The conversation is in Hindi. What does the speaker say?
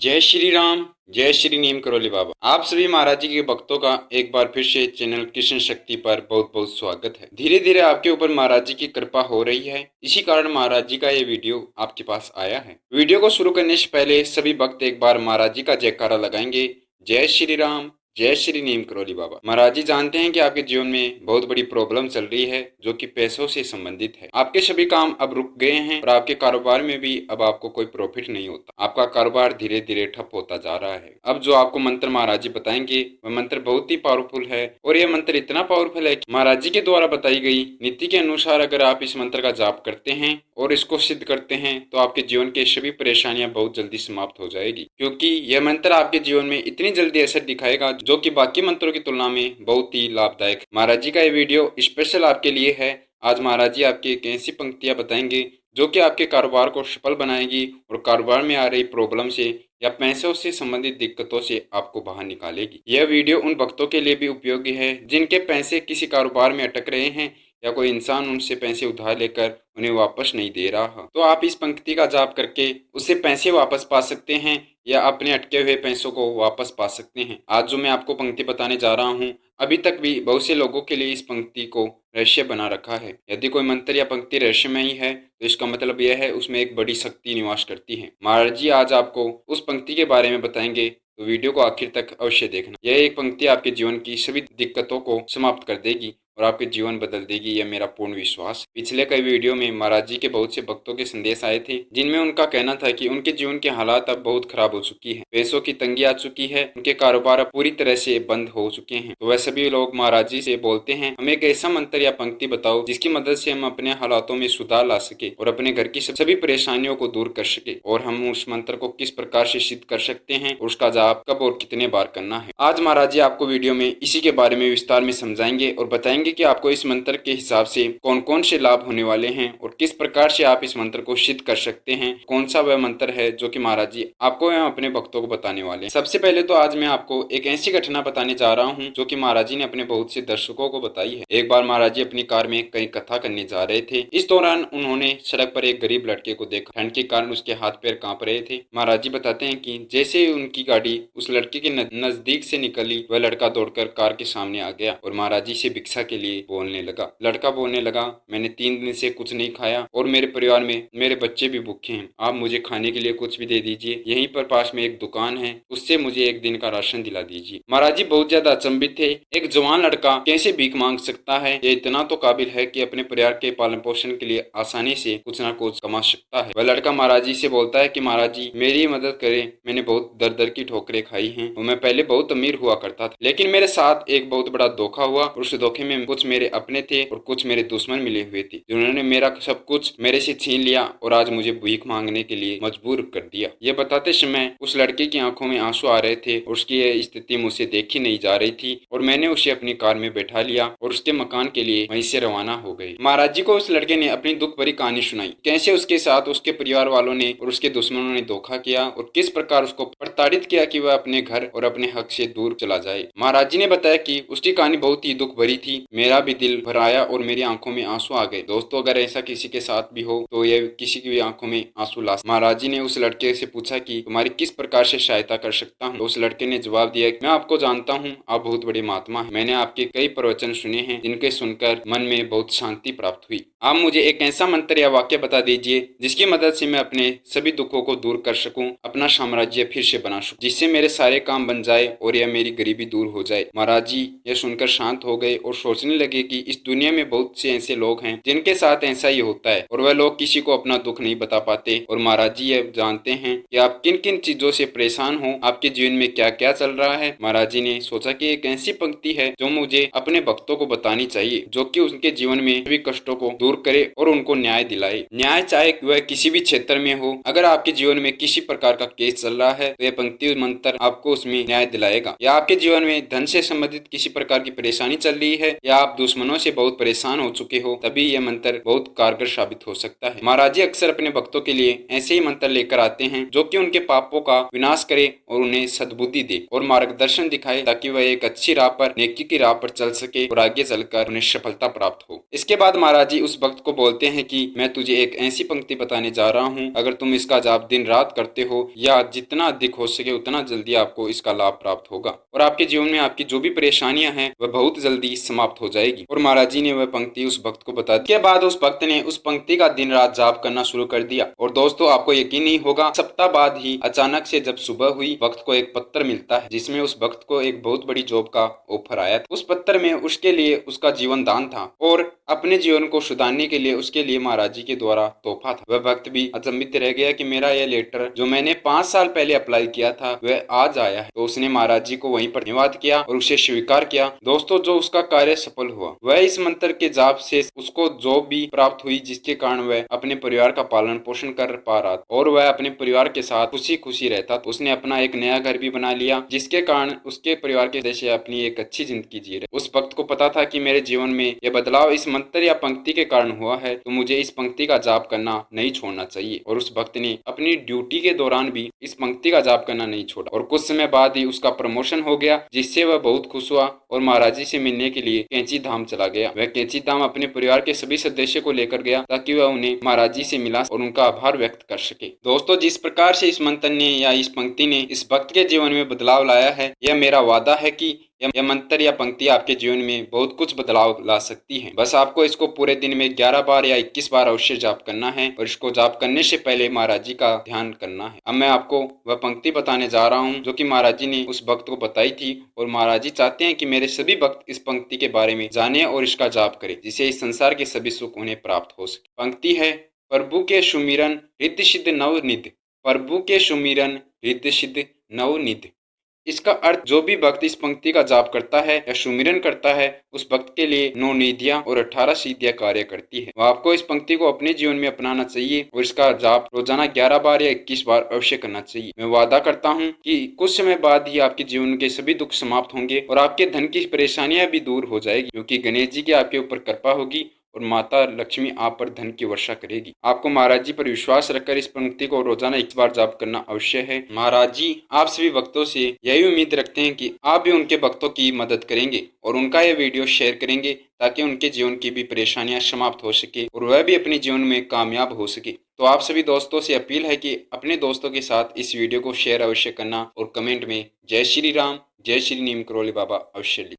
जय श्री राम, जय श्री नीम करोली बाबा। आप सभी महाराज जी के भक्तों का एक बार फिर से चैनल कृष्ण शक्ति पर बहुत बहुत स्वागत है। धीरे धीरे आपके ऊपर महाराज जी की कृपा हो रही है, इसी कारण महाराज जी का ये वीडियो आपके पास आया है। वीडियो को शुरू करने से पहले सभी भक्त एक बार महाराज जी का जयकारा लगाएंगे। जय श्री राम, जय श्री नीम करोली बाबा। महाराज जी जानते हैं कि आपके जीवन में बहुत बड़ी प्रॉब्लम चल रही है जो कि पैसों से संबंधित है। आपके सभी काम अब रुक गए हैं और आपके कारोबार में भी अब आपको कोई प्रॉफिट नहीं होता। आपका कारोबार धीरे धीरे ठप होता जा रहा है। अब जो आपको मंत्र महाराज जी बताएंगे वह मंत्र बहुत ही पावरफुल है और यह मंत्र इतना पावरफुल है कि महाराज जी के द्वारा बताई गई नीति के अनुसार अगर आप इस मंत्र का जाप करते हैं और इसको सिद्ध करते हैं तो आपके जीवन के सभी परेशानियां बहुत जल्दी समाप्त हो जाएगी, क्योंकि यह मंत्र आपके जीवन में इतनी जल्दी असर दिखाएगा जो कि बाकी मंत्रों की तुलना में बहुत ही लाभदायक। महाराज जी का ये वीडियो स्पेशल आपके लिए है। आज महाराज जी आपकी एक ऐसी पंक्तियां बताएंगे जो कि आपके कारोबार को सफल बनाएगी और कारोबार में आ रही प्रॉब्लम से या पैसों से संबंधित दिक्कतों से आपको बाहर निकालेगी। यह वीडियो उन भक्तों के लिए भी उपयोगी है जिनके पैसे किसी कारोबार में अटक रहे हैं या कोई इंसान उनसे पैसे उधार लेकर उन्हें वापस नहीं दे रहा, तो आप इस पंक्ति का जाप करके उससे पैसे वापस पा सकते हैं या अपने अटके हुए पैसों को वापस पा सकते हैं। आज जो मैं आपको पंक्ति बताने जा रहा हूँ अभी तक भी बहुत से लोगों के लिए इस पंक्ति को रहस्य बना रखा है। यदि कोई मंत्र या पंक्ति रहस्यमयी है तो इसका मतलब यह है उसमें एक बड़ी शक्ति निवास करती है। महाराज जी आज आपको उस पंक्ति के बारे में बताएंगे, तो वीडियो को आखिर तक अवश्य देखना। यह एक पंक्ति आपके जीवन की सभी दिक्कतों को समाप्त कर देगी और आपके जीवन बदल देगी, यह मेरा पूर्ण विश्वास। पिछले कई वीडियो में महाराज जी के बहुत से भक्तों के संदेश आए थे जिनमें उनका कहना था कि उनके जीवन के हालात अब बहुत खराब हो चुकी है, पैसों की तंगी आ चुकी है, उनके कारोबार अब पूरी तरह से बंद हो चुके हैं। तो वह सभी लोग महाराज जी से बोलते हैं हमें एक ऐसा मंत्र या पंक्ति बताओ जिसकी मदद से हम अपने हालातों में सुधार ला सके और अपने घर की सभी परेशानियों को दूर कर सके, और हम उस मंत्र को किस प्रकार से सिद्ध कर सकते हैं और उसका जाप कब और कितने बार करना है। आज महाराज जी आपको वीडियो में इसी के बारे में विस्तार में समझाएंगे और बताएंगे कि आपको इस मंत्र के हिसाब से कौन कौन से लाभ होने वाले हैं और किस प्रकार से आप इस मंत्र को सिद्ध कर सकते हैं। कौन सा वह मंत्र है जो कि महाराज जी आपको एवं अपने भक्तों को बताने वाले हैं। सबसे पहले तो आज मैं आपको एक ऐसी घटना बताने जा रहा हूँ जो कि महाराज जी ने अपने बहुत से दर्शकों को बताई है। एक बार महाराज जी अपनी कार में कहीं कथा करने जा रहे थे। इस दौरान उन्होंने सड़क पर एक गरीब लड़के को देखा। ठंड के कारण उसके हाथ पैर कांप रहे थे। महाराज जी बताते हैं कि जैसे उनकी गाड़ी उस लड़के के नजदीक से निकली वह लड़का दौड़कर कार के सामने आ गया और महाराज जी से भिक्षा के लिए बोलने लगा। लड़का बोलने लगा मैंने 3 दिन से कुछ नहीं खाया और मेरे परिवार में मेरे बच्चे भी भूखे हैं, आप मुझे खाने के लिए कुछ भी दे दीजिए। यहीं पर पास में एक दुकान है, उससे मुझे एक दिन का राशन दिला दीजिए। महाराज जी बहुत ज्यादा अचंभित थे। एक जवान लड़का कैसे भीख मांग सकता है? ये इतना तो काबिल है कि अपने परिवार के पालन पोषण के लिए आसानी से कुछ न कुछ कमा सकता है। वह लड़का महाराज जी से बोलता है कि महाराज जी मेरी मदद करें, मैंने बहुत दर दर की ठोकरें खाई हैं और मैं पहले बहुत अमीर हुआ करता था, लेकिन मेरे साथ एक बहुत बड़ा धोखा हुआ और उस धोखे में कुछ मेरे अपने थे और कुछ मेरे दुश्मन मिले हुए थे जिन्होंने मेरा सब कुछ मेरे से छीन लिया और आज मुझे भीख मांगने के लिए मजबूर कर दिया। यह बताते समय उस लड़के की आंखों में आंसू आ रहे थे और उसकी यह स्थिति मुझसे देखी नहीं जा रही थी और मैंने उसे अपनी कार में बैठा लिया और उसके मकान के लिए वहीं से रवाना हो गए। महाराज जी को उस लड़के ने अपनी दुख भरी कहानी सुनाई, कैसे उसके साथ उसके परिवार वालों ने और उसके दुश्मनों ने धोखा किया और किस प्रकार उसको प्रताड़ित किया कि वह अपने घर और अपने हक से दूर चला जाए। महाराज जी ने बताया कि उसकी कहानी बहुत ही दुख भरी थी। मेरा भी दिल भर आया और मेरी आंखों में आंसू आ गए। दोस्तों अगर ऐसा किसी के साथ भी हो तो यह किसी की भी आंखों में आंसू ला। महाराज जी ने उस लड़के से पूछा कि तुम्हारी किस प्रकार से सहायता कर सकता हूँ। तो उस लड़के ने जवाब दिया मैं आपको जानता हूँ, आप बहुत बड़े महात्मा हैं। मैंने आपके कई प्रवचन सुने हैं जिनके सुनकर मन में बहुत शांति प्राप्त हुई। आप मुझे एक ऐसा मंत्र या वाक्य बता दीजिए जिसकी मदद से मैं अपने सभी दुखों को दूर कर सकूं, अपना साम्राज्य फिर से बना सकूं, जिससे मेरे सारे काम बन जाए और यह मेरी गरीबी दूर हो जाए। महाराज जी यह सुनकर शांत हो गए और सोचने लगे कि इस दुनिया में बहुत से ऐसे लोग हैं जिनके साथ ऐसा ही होता है और वह लोग किसी को अपना दुख नहीं बता पाते। और महाराज जी यह जानते हैं कि आप किन किन चीजों से परेशान हो, आपके जीवन में क्या क्या चल रहा है। महाराज जी ने सोचा कि एक ऐसी पंक्ति है जो मुझे अपने भक्तों को बतानी चाहिए जो कि उनके जीवन में सभी कष्टों को दूर करे और उनको न्याय दिलाए। न्याय चाहे वह किसी भी क्षेत्र में हो। अगर आपके जीवन में किसी प्रकार का केस चल रहा है तो यह पंक्ति मंत्र आपको उसमें न्याय दिलाएगा। या आपके जीवन में धन से संबंधित किसी प्रकार की परेशानी चल रही है या या आप दुश्मनों से बहुत परेशान हो चुके हो, तभी यह मंत्र बहुत कारगर साबित हो सकता है। महाराज जी अक्सर अपने भक्तों के लिए ऐसे ही मंत्र लेकर आते हैं जो कि उनके पापों का विनाश करे और उन्हें सद्बुद्धि दे और मार्गदर्शन दिखाए, ताकि वह एक अच्छी राह पर, नेकी की राह पर चल सके और आगे चलकर उन्हें सफलता प्राप्त हो। इसके बाद महाराज जी उस भक्त को बोलते हैं कि मैं तुझे एक ऐसी पंक्ति बताने जा रहा हूँ, अगर तुम इसका जाप दिन रात करते हो या जितना अधिक हो सके उतना जल्दी आपको इसका लाभ प्राप्त होगा और आपके जीवन में आपकी जो भी परेशानियां हैं वह बहुत जल्दी समाप्त हो जाएगी। और महाराज जी ने वह पंक्ति उस भक्त को बता दी। के बाद उस भक्त ने उस पंक्ति का दिन रात जाप करना शुरू कर दिया और दोस्तों आपको यकीन नहीं होगा, सप्ताह बाद ही अचानक से जब सुबह हुई, भक्त को एक पत्र मिलता है जिसमें उस भक्त को एक बहुत बड़ी जॉब का ऑफर आया था। उस पत्र में उसके लिए उसका जीवन दान था और अपने जीवन को सुधारने के लिए उसके लिए महाराज जी के द्वारा तोहफा था। वह भक्त भी अचंभित रह गया कि मेरा यह लेटर जो मैंने 5 साल पहले अप्लाई किया था वह आज आया है। तो उसने महाराज जी को वहीं पर धन्यवाद किया और उसे स्वीकार किया। दोस्तों जो उसका कार्य सफल हुआ, वह इस मंत्र के जाप से उसको जॉब भी प्राप्त हुई, जिसके कारण वह अपने परिवार का पालन पोषण कर पा रहा था और वह अपने परिवार के साथ खुशी खुशी रहता। उसने अपना एक नया घर भी बना लिया, जिसके कारण उसके परिवार के सदस्य अपनी एक अच्छी जिंदगी जी रहे। उस भक्त को पता था कि मेरे जीवन में यह बदलाव इस मंत्र या पंक्ति के कारण हुआ है, तो मुझे इस पंक्ति का जाप करना नहीं छोड़ना चाहिए। और उस भक्त ने अपनी ड्यूटी के दौरान भी इस पंक्ति का जाप करना नहीं छोड़ा और कुछ समय बाद ही उसका प्रमोशन हो गया, जिससे वह बहुत खुश हुआ और महाराज जी से मिलने के लिए कैंची धाम चला गया। वह कैंची धाम अपने परिवार के सभी सदस्य को लेकर गया ताकि वह उन्हें महाराज जी से मिला और उनका आभार व्यक्त कर सके। दोस्तों जिस प्रकार से इस मंत्र ने या इस पंक्ति ने इस भक्त के जीवन में बदलाव लाया है, यह मेरा वादा है कि यह मंत्र या पंक्ति आपके जीवन में बहुत कुछ बदलाव ला सकती है। बस आपको इसको पूरे दिन में 11 बार या 21 बार अवश्य जाप करना है और इसको जाप करने से पहले महाराज जी का ध्यान करना है। अब मैं आपको वह पंक्ति बताने जा रहा हूँ जो कि महाराज जी ने उस भक्त को बताई थी और महाराज जी चाहते हैं कि मेरे सभी भक्त इस पंक्ति के बारे में जाने और इसका जाप करें, जिससे इस संसार के सभी सुख उन्हें प्राप्त हो सके। पंक्ति है, प्रभु के सुमिरन रिद्धि सिद्धि नवनिधि, प्रभु के सुमिरन रिद्धि सिद्धि नवनिधि। इसका अर्थ जो भी भक्त इस पंक्ति का जाप करता है या सुमिरन करता है, उस भक्त के लिए 9 निधियां और 18 सिद्धियां कार्य करती है। वह आपको इस पंक्ति को अपने जीवन में अपनाना चाहिए और इसका जाप रोजाना 11 बार या 21 बार अवश्य करना चाहिए। मैं वादा करता हूँ कि कुछ समय बाद ही आपके जीवन के सभी दुख समाप्त होंगे और आपके धन की परेशानियां भी दूर हो जाएगी, क्योंकि गणेश जी की आपके ऊपर कृपा होगी और माता लक्ष्मी आप पर धन की वर्षा करेगी। आपको महाराज जी पर विश्वास रखकर इस पंक्ति को रोजाना 21 बार जाप करना अवश्य है। महाराज जी आप सभी भक्तों से यही उम्मीद रखते हैं कि आप भी उनके भक्तों की मदद करेंगे और उनका यह वीडियो शेयर करेंगे, ताकि उनके जीवन की भी परेशानियां समाप्त हो सके और वह भी अपने जीवन में कामयाब हो सके। तो आप सभी दोस्तों से अपील है कि अपने दोस्तों के साथ इस वीडियो को शेयर अवश्य करना और कमेंट में जय श्री राम, जय श्री नीम करोली बाबा अवश्य लिखें।